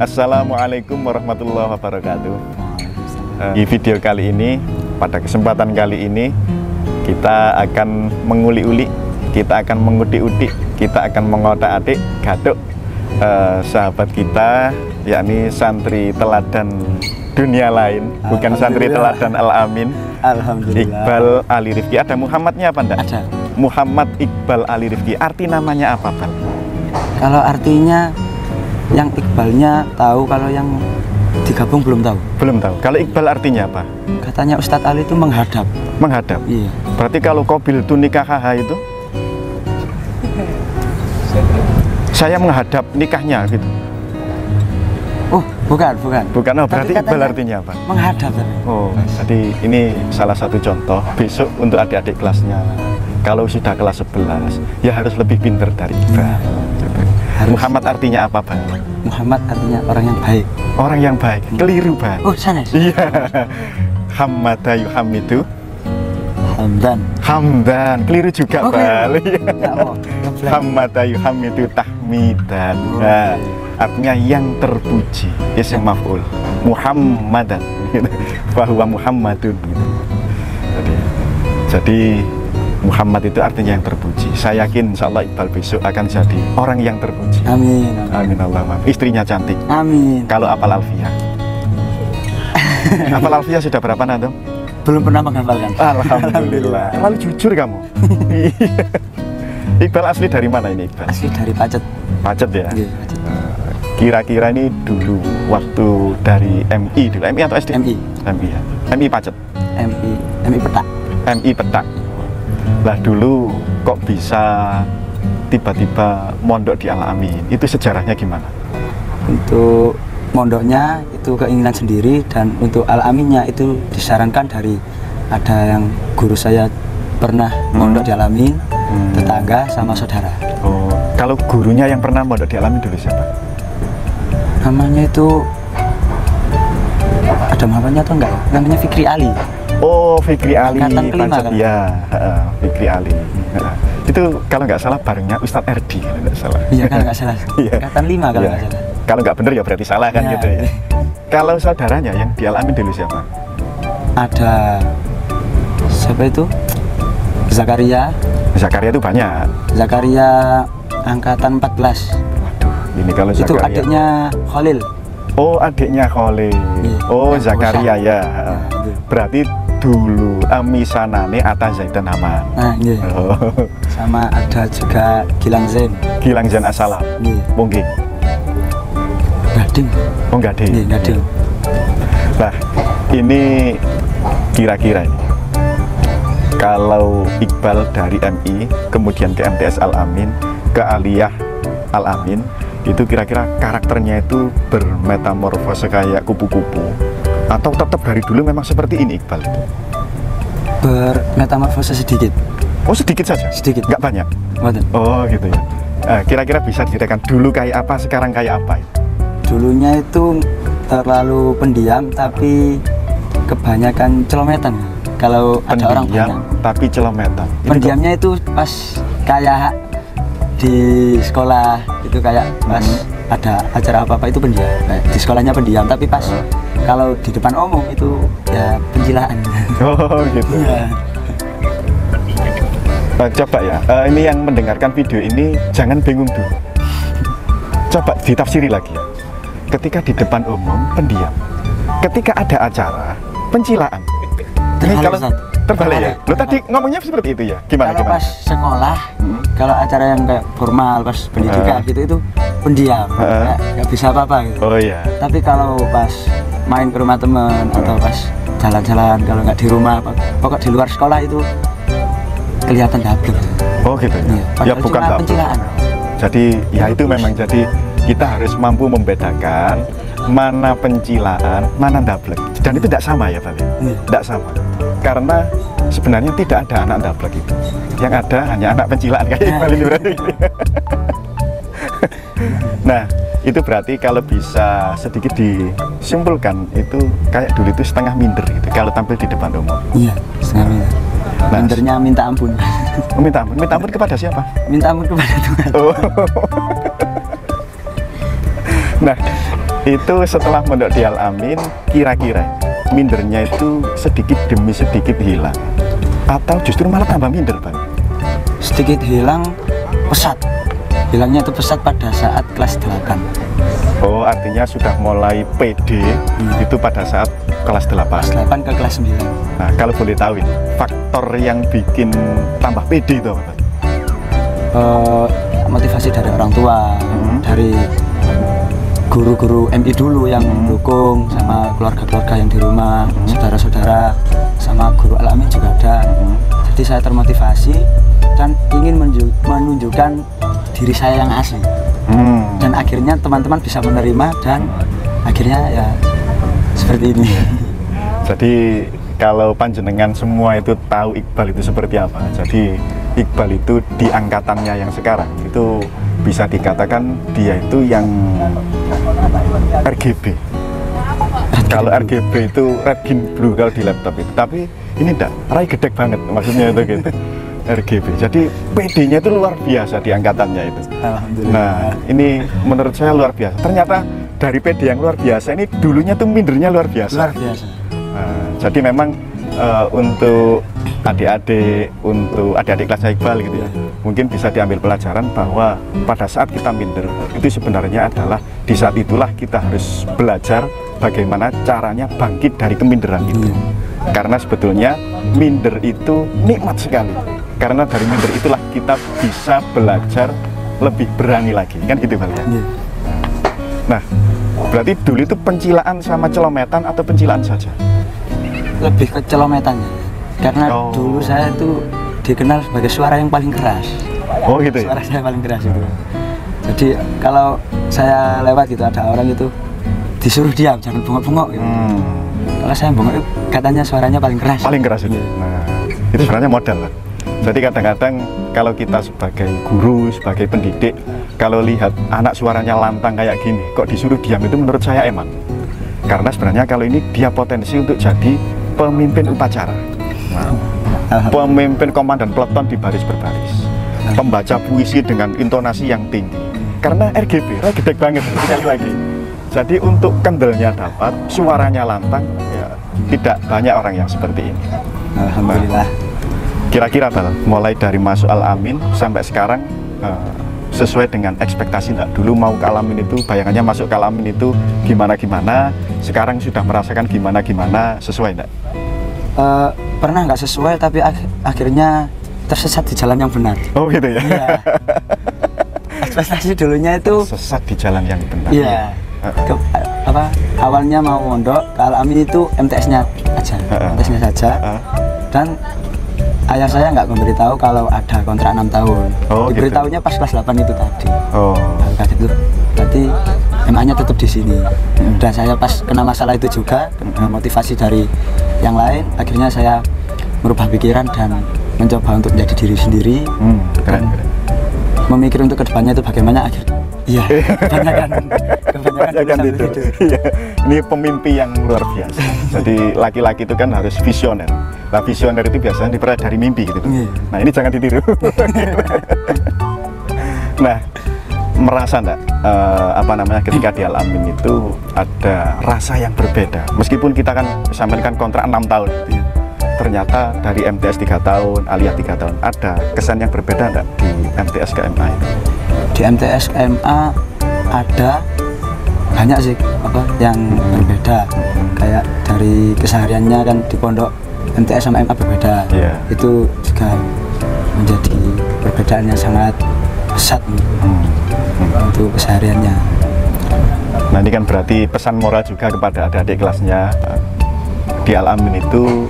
Assalamualaikum warahmatullahi wabarakatuh. Di video kali ini, pada kesempatan kali ini, kita akan menguli-uli, kita akan mengudik-udik, kita akan mengotak-atik gaduk sahabat kita, yakni santri teladan dunia lain, bukan santri teladan Al-Amin. Alhamdulillah. Iqbal Ali Rifki. Ada Muhammadnya apa enggak? Ada. Muhammad Iqbal Ali Rifki. Arti namanya apa, Bal? Kalau artinya yang Iqbalnya tahu, kalau yang digabung belum tahu. Belum tahu. Kalau Iqbal artinya apa? Katanya Ustadz Ali itu menghadap. Menghadap. Iya. Berarti kalau qabil tu nikahaha itu saya menghadap nikahnya gitu. Oh, bukan. Bukan. Oh, berarti Tapi Iqbal artinya apa? Menghadap. Oh, jadi ini salah satu contoh besok untuk adik-adik kelasnya. Kalau sudah kelas 11, ya harus lebih pintar dari Iqbal. Muhammad artinya apa, Bang? Muhammad artinya orang yang baik. Orang yang baik. Keliru, Bang. Oh, sana. Iya. Hammada yuhamidu Hamdan. Keliru juga, Bang. Hammada yuhamidu tahmidan. Nah, artinya yang terpuji. Isim maf'ul. Muhammadan. Fahuwa Muhammadun. Jadi Muhammad itu artinya yang terpuji. Saya yakin insya Allah Iqbal besok akan jadi orang yang terpuji. Amin. Amin Allahumma. Istrinya cantik. Amin. Kalau apal alfiyah. Apal alfiyah sudah berapa, Nantum? Belum pernah menghafalkan. Alhamdulillah. Lalu jujur kamu. Iqbal asli dari mana ini, Iqbal? Asli dari Pacet. Pacet ya? Iya, Pacet. Kira-kira ini dulu waktu dari MI dulu. MI atau SD? MI. MI ya. MI Pacet. MI Petak. MI Petak. Lah dulu kok bisa tiba-tiba mondok di Al-Amin? Itu sejarahnya gimana? Untuk mondoknya itu keinginan sendiri, dan untuk Al-Aminnya itu disarankan dari ada yang guru saya pernah mondok di Al-Amin, tetangga sama saudara. Oh, kalau gurunya yang pernah mondok di Al-Amin dulu siapa? Namanya itu ada Muhammadnya atau enggak? Namanya Fikri Ali. Oh, Fikri Ali. Angkatan kelima, kan? Ya, Fikri Ali. Itu kalau nggak salah barengnya Ustadz Erdi, kalau nggak salah. Iya, kalau nggak salah. Iya. Angkatan 5 kalau nggak salah. Kalau nggak bener ya berarti salah kan, Ya. gitu ya. Kalau saudaranya yang di Al-Amin dulu siapa? Ada siapa itu? Zakaria. Zakaria itu banyak. Zakaria angkatan 14. Waduh, ini kalau Itu Zakaria. adiknya Khalil. Oh, adiknya Khalil. Iya. Oh, Zakaria ya. Iya. Berarti dulu misanane Atta Zaidan Aman. Nah, iya. Oh. Sama ada juga Gilang Zain. Gilang Zain Assalam. Iya. Mungkin. Gading. Oh, enggak deh. Iya, Gading. Nah, ini kira-kira ini kalau Iqbal dari MI kemudian ke MTS Al-Amin ke Aliyah Al-Amin, itu kira-kira karakternya itu bermetamorfose kayak kupu-kupu atau tetap dari dulu memang seperti ini Iqbal? Bermetamorfose sedikit. Oh, sedikit saja? Sedikit. Nggak banyak? Mboten. Oh, gitu ya. Kira-kira bisa diceritakan dulu kayak apa, sekarang kayak apa? Dulunya itu terlalu pendiam, tapi kebanyakan celometan. Kalau ada orang banyak. Tapi celometan. Pendiamnya itu pas kayak di sekolah itu, kayak pas ada acara apa-apa itu pendiam. Kayak di sekolahnya pendiam, tapi pas kalau di depan umum itu ya pencilaan. Oh, gitu. Iya. Coba ya, ini yang mendengarkan video ini jangan bingung dulu. Coba ditafsiri lagi ya. Ketika di depan umum pendiam, ketika ada acara pencilaan. Ini kalau terbalik ya. Lo tadi ngomongnya seperti itu ya? Gimana? Kalau pas sekolah, kalau acara yang kayak formal, pas pendidikan gitu itu pendiam, nggak bisa apa-apa gitu. Oh iya. Tapi kalau pas main ke rumah teman atau pas jalan-jalan, kalau nggak di rumah, pokok di luar sekolah itu kelihatan dablek. Oh gitu ya. Iya, Ya bukan cuma dablek. pencilaan. Jadi ya itu memang, jadi kita harus mampu membedakan mana pencilaan, mana dablek. Dan itu tidak sama ya, Pak. Tidak sama. Karena sebenarnya tidak ada anak dablek itu. Yang ada hanya anak pencilaan kayak Iqbal ini berarti. Nah, itu berarti kalau bisa sedikit disimpulkan itu kayak dulu itu setengah minder gitu kalau tampil di depan umum. Iya, setengah minder. Nah, Mindernya minta ampun. Minta ampun. Minta ampun kepada siapa? Minta ampun kepada Tuhan. Oh. Nah, Itu setelah mondok di Al-Amin, kira-kira mindernya itu sedikit demi sedikit hilang atau justru malah tambah minder, Bang? Sedikit hilang, pesat. Hilangnya itu pesat pada saat kelas 8. Oh, artinya sudah mulai PD itu pada saat kelas 8. Kelas 8 ke kelas 9. Nah, kalau boleh tahu ini, faktor yang bikin tambah PD itu apa, Bang? Motivasi dari orang tua, dari guru-guru MI dulu yang mendukung, sama keluarga-keluarga yang di rumah, saudara-saudara, sama guru Al-Amin juga ada. Jadi saya termotivasi dan ingin menunjukkan diri saya yang asli. Dan akhirnya teman-teman bisa menerima dan akhirnya ya seperti ini. Jadi kalau panjenengan semua itu tahu Iqbal itu seperti apa. Jadi Iqbal itu di angkatannya yang sekarang itu bisa dikatakan dia itu yang RGB. Kalau RGB itu red, green, blue kalau di laptop itu. Tapi ini enggak, rai gedek banget maksudnya itu gitu. RGB. Jadi PD-nya itu luar biasa di angkatannya itu. Alhamdulillah. Nah, ini menurut saya luar biasa. Ternyata dari PD yang luar biasa ini dulunya tuh mindernya luar biasa. Luar biasa. Nah, jadi memang untuk adik-adik kelas Iqbal gitu ya, mungkin bisa diambil pelajaran bahwa pada saat kita minder itu sebenarnya adalah di saat itulah kita harus belajar bagaimana caranya bangkit dari keminderan itu. Karena sebetulnya minder itu nikmat sekali. Karena dari minder itulah kita bisa belajar lebih berani lagi, kan gitu Bang ya? Nah, berarti dulu itu pencilaan sama celometan atau pencilaan saja? Lebih ke celometannya, karena dulu saya itu dikenal sebagai suara yang paling keras. Oh gitu ya? Suara saya paling keras itu. Jadi kalau saya lewat gitu ada orang itu disuruh diam, jangan bengok-bengok gitu. Kalau saya bengok katanya suaranya paling keras. Paling keras itu. Nah, itu sebenarnya modal lah. Jadi kadang-kadang kalau kita sebagai guru, sebagai pendidik, kalau lihat anak suaranya lantang kayak gini, kok disuruh diam, itu menurut saya eman. Karena sebenarnya kalau ini dia potensi untuk jadi pemimpin upacara. Nah, pemimpin komandan peleton di baris berbaris, pembaca puisi dengan intonasi yang tinggi. Karena RGB, gede banget sekali lagi. Jadi untuk kendelnya dapat, suaranya lantang, ya tidak banyak orang yang seperti ini. Alhamdulillah. Kira-kira Bal, mulai dari masuk Al-Amin sampai sekarang sesuai dengan ekspektasi enggak? Dulu mau ke Al-Amin itu, bayangannya masuk ke Al-Amin itu gimana-gimana, sekarang sudah merasakan gimana-gimana, sesuai enggak? Pernah nggak sesuai, tapi akhirnya tersesat di jalan yang benar. Oh gitu ya? Iya. Ekspektasi dulunya itu sesat di jalan yang benar. Iya. Awalnya mau mondok ke Al-Amin itu MTS-nya aja, MTS-nya saja. Dan ayah saya nggak memberitahu kalau ada kontrak 6 tahun. Diberitahunya pas kelas 8 itu tadi. Baru kaget tuh. Berarti MA-nya tetap di sini. Dan saya pas kena masalah itu juga, kena motivasi dari yang lain, akhirnya saya merubah pikiran dan mencoba untuk menjadi diri sendiri. Keren. Memikir untuk kedepannya itu bagaimana akhirnya. Iya, kebanyakan itu. Iya. Ini pemimpi yang luar biasa. Jadi laki-laki itu kan harus visioner. Nah, visioner itu biasanya diperoleh dari mimpi gitu. Nah, ini jangan ditiru. Nah, merasa enggak ketika di Al-Amin itu ada rasa yang berbeda. Meskipun kita kan sampaikan kontrak 6 tahun gitu ya. Ternyata dari MTS 3 tahun, Aliyah 3 tahun, ada kesan yang berbeda enggak di MTS ke MA itu? Di MTS ke MA ada banyak sih yang berbeda. Kayak dari kesehariannya kan di pondok MTS sama MA berbeda. Itu juga menjadi perbedaan yang sangat pesat untuk kesehariannya. Nah, ini kan berarti pesan moral juga kepada adik-adik kelasnya. Di Al-Amin itu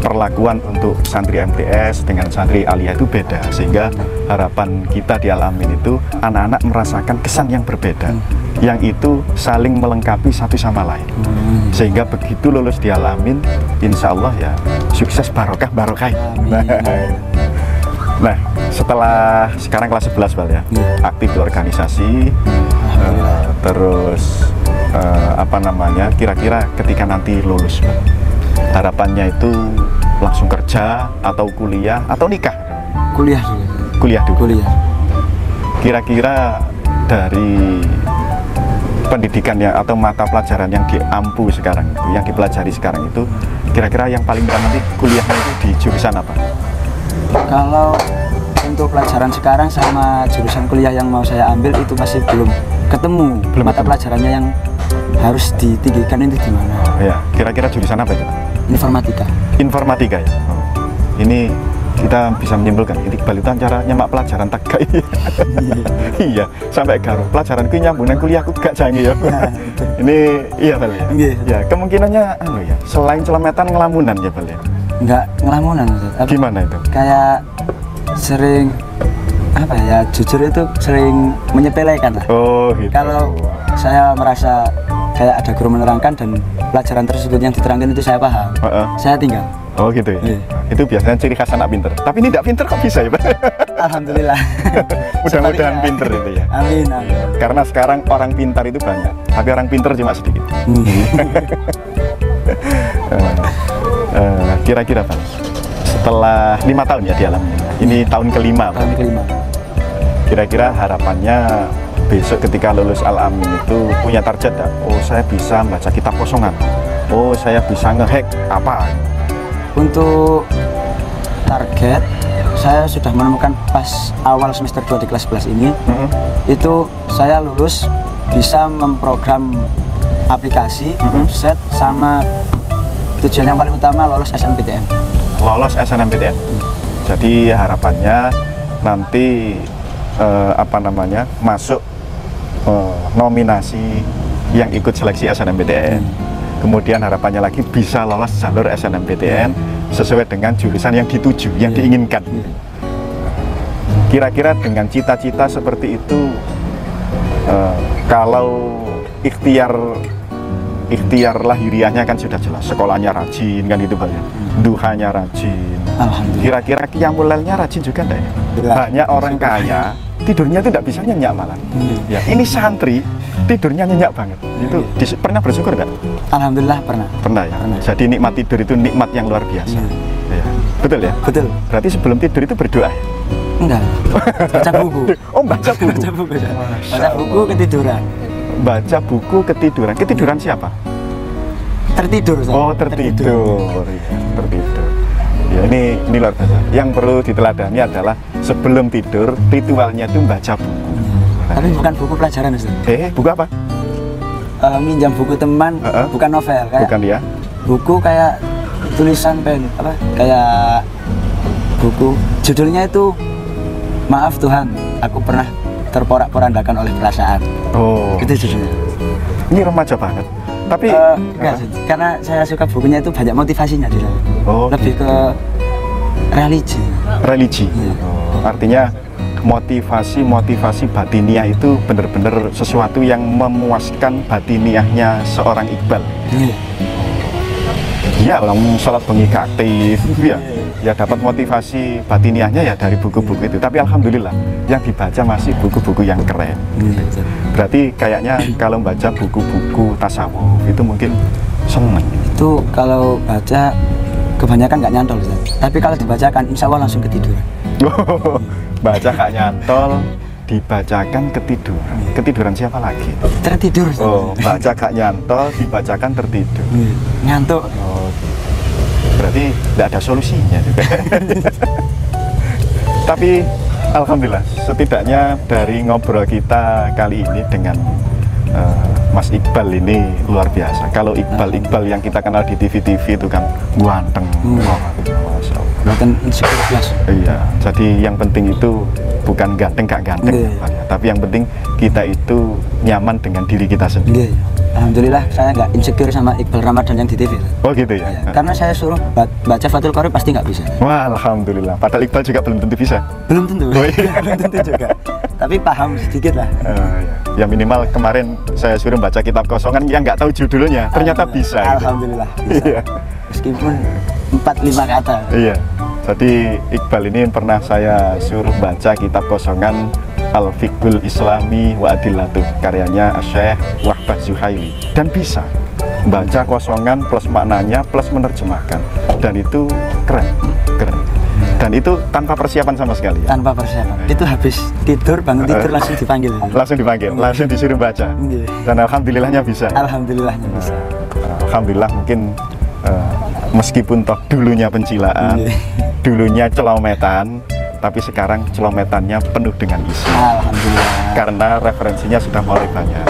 perlakuan untuk santri MTS dengan santri Aliyah itu beda, sehingga harapan kita di Al-Amin itu anak-anak merasakan kesan yang berbeda, yang itu saling melengkapi satu sama lain, sehingga begitu lulus di Al-Amin, insya Allah ya sukses barokah. Nah, setelah sekarang kelas 11 Bal ya, aktif di organisasi, terus kira-kira ketika nanti lulus Bal, harapannya itu langsung kerja atau kuliah atau nikah? Kuliah dulu. Kuliah. Kira-kira dari pendidikan ya atau mata pelajaran yang diampu sekarang itu, yang dipelajari sekarang itu, kira-kira yang paling berat nanti kuliahnya itu di jurusan apa? Kalau untuk pelajaran sekarang sama jurusan kuliah yang mau saya ambil itu masih belum ketemu. Mata pelajarannya yang harus ditinggikan itu di mana? Ya, kira-kira jurusan apa itu? Informatika. Informatika ya. Oh. Ini kita bisa menyimpulkan Iqbal itu cara nyemak pelajaran tak gak iya sampai garu pelajaran ku nyambung nang kuliahku gak canggih ya. Ini iya Bal ya. Ya kemungkinannya ya selain celemetan ngelamunan ya Bal ya. Enggak ngelamunan Ustaz. Gimana itu? Kayak sering apa ya, jujur itu sering menyepelekan lah. Oh gitu. Kalau saya merasa kayak ada guru menerangkan dan pelajaran tersebut yang diterangkan itu saya paham, saya tinggal. Oh gitu ya? Itu biasanya ciri khas anak pinter. Tapi ini tidak pinter kok bisa ya Pak? Alhamdulillah. Mudah-mudahan pinter itu ya. Amin, amin. Karena sekarang orang pintar itu banyak, tapi orang pinter cuma sedikit. Kira-kira Pak, setelah 5 tahun ya di alam ini tahun kelima. Tahun kelima. Kira-kira harapannya besok ketika lulus Al-Amin itu punya target gak? Oh saya bisa baca kitab kosongan. Oh saya bisa ngehack apa? Untuk target, saya sudah menemukan pas awal semester 2 di kelas 11 ini, itu saya lulus bisa memprogram aplikasi, set sama tujuan yang paling utama lolos SNMPTN. Lolos SNMPTN. Jadi harapannya nanti masuk nominasi yang ikut seleksi SNMPTN. Kemudian harapannya lagi bisa lolos jalur SNMPTN sesuai dengan jurusan yang dituju, yang diinginkan. Kira-kira dengan cita-cita seperti itu, kalau ikhtiar lahiriahnya kan sudah jelas, sekolahnya rajin kan itu banyak, duhanya rajin. Kira-kira qiyamul lailnya rajin juga enggak ya? Banyak orang kaya tidurnya tidak bisa nyenyak malah. Ya, ini santri tidurnya nyenyak banget. Itu pernah bersyukur nggak? Alhamdulillah pernah. Pernah ya. Pernah. Jadi nikmat tidur itu nikmat yang luar biasa. Ya. Betul ya? Betul. Berarti sebelum tidur itu berdoa? Enggak. Baca buku. Oh baca buku. Baca buku. Baca buku ketiduran. Baca buku ketiduran. Ketiduran siapa? Tertidur. Oh tertidur. Ya, tertidur. Ya, ini luar biasa. Yang perlu diteladani adalah sebelum tidur ritualnya itu baca buku. Tapi bukan buku pelajaran Ustaz. Buku apa? Minjam buku teman, bukan novel kayak. Bukan ya. Buku kayak tulisan pen apa? Kayak buku judulnya itu Maaf Tuhan, aku pernah terporak-porandakan oleh perasaan. Oh. Itu judulnya. Ini remaja banget. Tapi enggak, karena saya suka bukunya itu banyak motivasinya di dalam. Oh. Lebih ke religi. Religi. Oh, artinya motivasi batiniah itu benar-benar sesuatu yang memuaskan batiniahnya seorang Iqbal. Iya, orang sholat bengi aktif, ya dapat motivasi batiniahnya ya dari buku-buku itu. Tapi alhamdulillah yang dibaca masih buku-buku yang keren. Berarti kayaknya kalau baca buku-buku tasawuf itu mungkin seneng. Itu kalau baca kebanyakan nggak nyantol, tapi kalau dibacakan insya Allah langsung ketiduran. Baca gak nyantol, dibacakan ketiduran. Ketiduran siapa lagi? Tertidur. Oh, baca gak nyantol, dibacakan tertidur. Ngantuk. Oh, berarti tidak ada solusinya juga. Tapi alhamdulillah, setidaknya dari ngobrol kita kali ini dengan Mas Iqbal ini luar biasa. Kalau Iqbal yang kita kenal di TV-TV itu kan ganteng. Masya Allah. Iya, jadi yang penting itu bukan ganteng gak ganteng, tapi yang penting kita itu nyaman dengan diri kita sendiri. Alhamdulillah saya nggak insecure sama Iqbal Ramadan yang di TV. Oh gitu ya? Karena saya suruh baca Fathul Qorib pasti nggak bisa. Wah alhamdulillah, padahal Iqbal juga belum tentu bisa. Belum tentu, belum tentu juga. Tapi paham sedikit lah. Ya minimal kemarin saya suruh baca kitab kosongan yang nggak tahu judulnya, ternyata bisa. Alhamdulillah bisa. Meskipun 4-5 kata. Iya. Jadi Iqbal ini pernah saya suruh baca kitab kosongan Al-Fiqhul Islami wa Adillatuh, karyanya Syekh Wahbah Zuhaili, dan bisa baca kosongan plus maknanya plus menerjemahkan, dan itu keren. Dan itu tanpa persiapan sama sekali ya? Tanpa persiapan. Itu habis tidur, bangun tidur langsung dipanggil. Langsung dipanggil, langsung disuruh baca. Iya. Dan alhamdulillahnya bisa. Alhamdulillahnya bisa. Alhamdulillah mungkin meskipun toh dulunya pencilaan, Iya. dulunya celometan, tapi sekarang celometannya penuh dengan isi. Alhamdulillah. Karena referensinya sudah mulai banyak.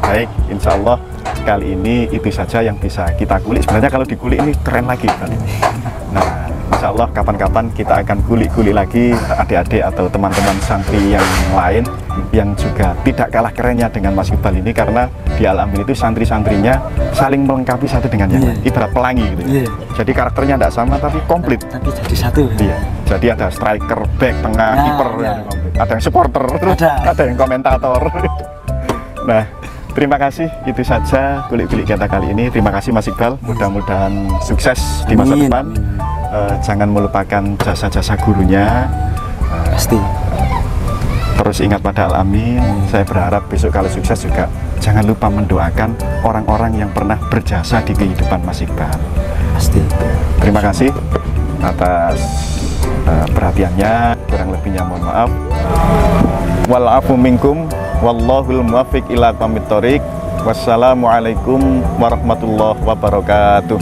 Baik, insya Allah kali ini itu saja yang bisa kita kulik. Sebenarnya kalau dikulik ini keren lagi kali ini. Nah, insya Allah kapan-kapan kita akan kulik-kulik lagi adik-adik atau teman-teman santri yang lain yang juga tidak kalah kerennya dengan Mas Iqbal ini, karena di Al-Amin itu santri-santrinya saling melengkapi satu dengan yang lain, ibarat pelangi gitu. Jadi karakternya tidak sama tapi komplit. Tapi jadi satu. Iya. Jadi ada striker, back, tengah, kiper, ada yang supporter, terus ada yang komentator. Nah, terima kasih, itu saja kulik-kulik kita kali ini. Terima kasih Mas Iqbal, mudah-mudahan sukses di masa depan. Jangan melupakan jasa-jasa gurunya. Pasti. Terus ingat pada Al-Amin. Saya berharap besok kalau sukses juga jangan lupa mendoakan orang-orang yang pernah berjasa di kehidupan Mas Iqbal. Pasti. Terima kasih atas perhatiannya, kurang lebihnya mohon maaf. Wal-afu minkum, wallahul muwaffiq ila aqwamit thoriq. Wassalamualaikum warahmatullahi wabarakatuh.